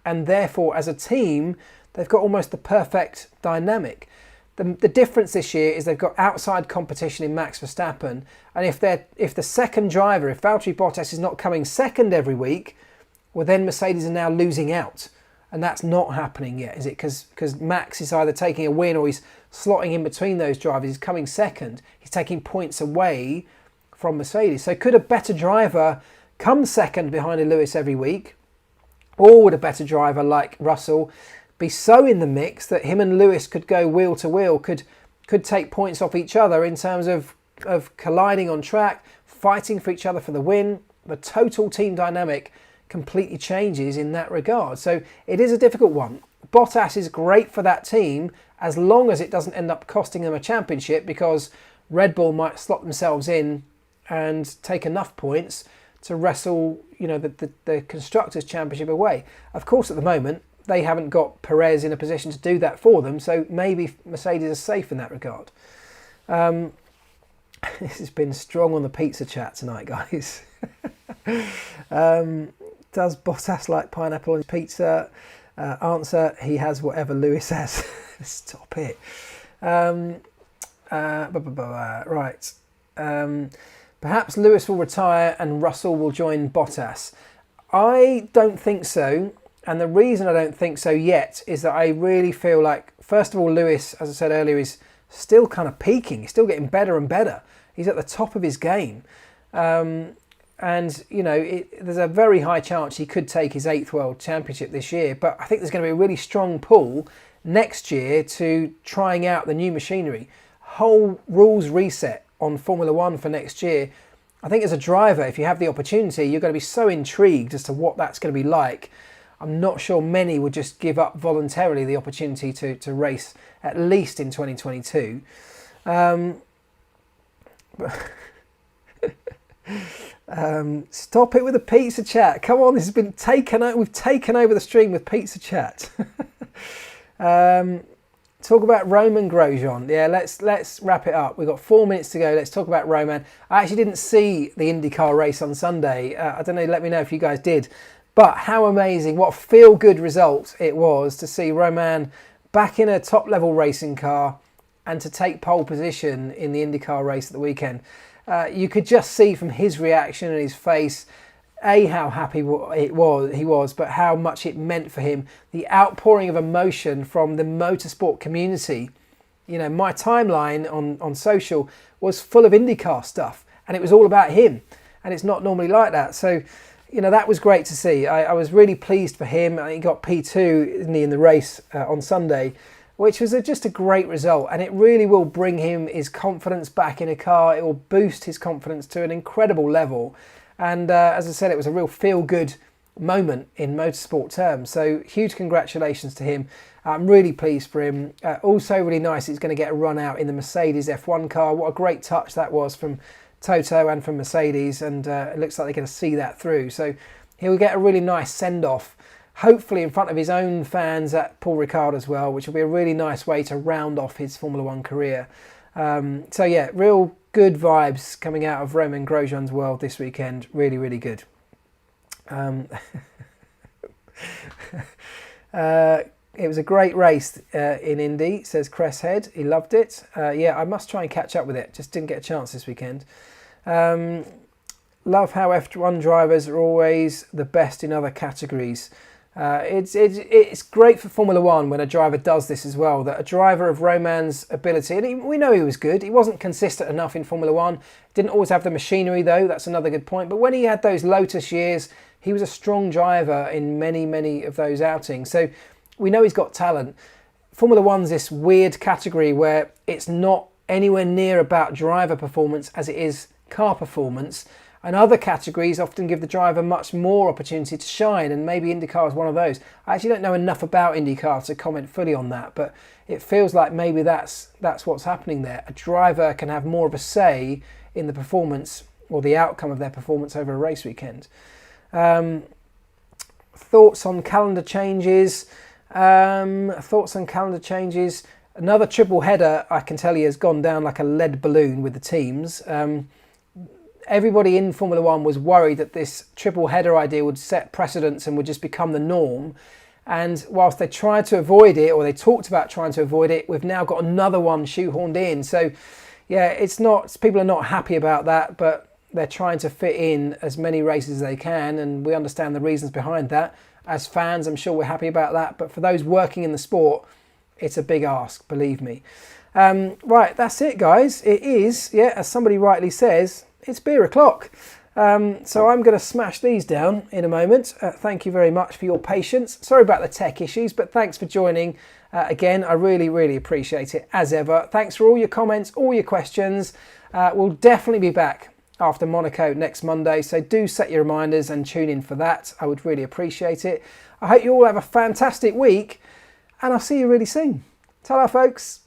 And therefore, as a team, they've got almost the perfect dynamic. The difference this year is they've got outside competition in Max Verstappen, and if the second driver, if Valtteri Bottas is not coming second every week, well then Mercedes are now losing out, and that's not happening yet, is it? Because Max is either taking a win or he's slotting in between those drivers. He's coming second. He's taking points away from Mercedes. So could a better driver come second behind a Lewis every week, or would a better driver like Russell be so in the mix that him and Lewis could go wheel to wheel, could take points off each other in terms of colliding on track, fighting for each other for the win? The total team dynamic completely changes in that regard. So it is a difficult one. Bottas is great for that team as long as it doesn't end up costing them a championship, because Red Bull might slot themselves in and take enough points to wrestle, the Constructors' Championship away. Of course, at the moment, they haven't got Perez in a position to do that for them, so maybe Mercedes are safe in that regard. This has been strong on the pizza chat tonight, guys. Does Bottas like pineapple on pizza? Answer, he has whatever Lewis has. Stop it. Right. Perhaps Lewis will retire and Russell will join Bottas. I don't think so. And the reason I don't think so yet is that I really feel like, first of all, Lewis, as I said earlier, is still kind of peaking. He's still getting better and better. He's at the top of his game. And, there's a very high chance he could take his 8th World Championship this year. But I think there's going to be a really strong pull next year to trying out the new machinery. Whole rules reset on Formula One for next year. I think as a driver, if you have the opportunity, you're going to be so intrigued as to what that's going to be like. I'm not sure many would just give up voluntarily the opportunity to race, at least in 2022. Stop it with the pizza chat. Come on, this has been taken over. We've taken over the stream with pizza chat. Talk about Roman Grosjean. Yeah, let's wrap it up. We've got 4 minutes to go. Let's talk about Roman. I actually didn't see the IndyCar race on Sunday. I don't know, let me know if you guys did. But how amazing, what a feel-good result it was to see Roman back in a top-level racing car and to take pole position in the IndyCar race at the weekend. You could just see from his reaction and his face, how happy he was, but how much it meant for him. The outpouring of emotion from the motorsport community. My timeline on social was full of IndyCar stuff, and it was all about him. And it's not normally like that. So, that was great to see. I was really pleased for him. He got P2 in the race on Sunday, which was just a great result. And it really will bring him his confidence back in a car. It will boost his confidence to an incredible level. And as I said, it was a real feel-good moment in motorsport terms. So huge congratulations to him. I'm really pleased for him. Also really nice he's going to get a run out in the Mercedes F1 car. What a great touch that was from Toto and from Mercedes. And it looks like they're going to see that through. So he'll get a really nice send-off, hopefully in front of his own fans at Paul Ricard as well, which will be a really nice way to round off his Formula One career. So yeah, real good vibes coming out of Roman Grosjean's world this weekend. Really, really good. It was a great race in Indy, says Cresshead. He loved it. Yeah, I must try and catch up with it. Just didn't get a chance this weekend. Love how F1 drivers are always the best in other categories. It's great for Formula One when a driver does this as well, that a driver of Roman's ability, and we know he was good, he wasn't consistent enough in Formula One, didn't always have the machinery though, that's another good point, but when he had those Lotus years, he was a strong driver in many of those outings, so we know he's got talent. Formula One's this weird category where it's not anywhere near about driver performance as it is car performance. And other categories often give the driver much more opportunity to shine, and maybe IndyCar is one of those. I actually don't know enough about IndyCar to comment fully on that, but it feels like maybe that's what's happening there. A driver can have more of a say in the performance or the outcome of their performance over a race weekend. Thoughts on calendar changes? Another triple header, I can tell you, has gone down like a lead balloon with the teams. Everybody in Formula One was worried that this triple header idea would set precedents and would just become the norm. And whilst they tried to avoid it, or they talked about trying to avoid it, we've now got another one shoehorned in. So yeah, people are not happy about that, but they're trying to fit in as many races as they can. And we understand the reasons behind that. As fans, I'm sure we're happy about that. But for those working in the sport, it's a big ask, believe me. Right, that's it, guys. It is, yeah, as somebody rightly says, it's beer o'clock. So I'm going to smash these down in a moment. Thank you very much for your patience. Sorry about the tech issues, but thanks for joining. Again, I really appreciate it, as ever. Thanks for all your comments, all your questions. We'll definitely be back after Monaco next Monday, so do set your reminders and tune in for that. I would really appreciate it. I hope you all have a fantastic week, and I'll see you really soon. Ta-ra, folks.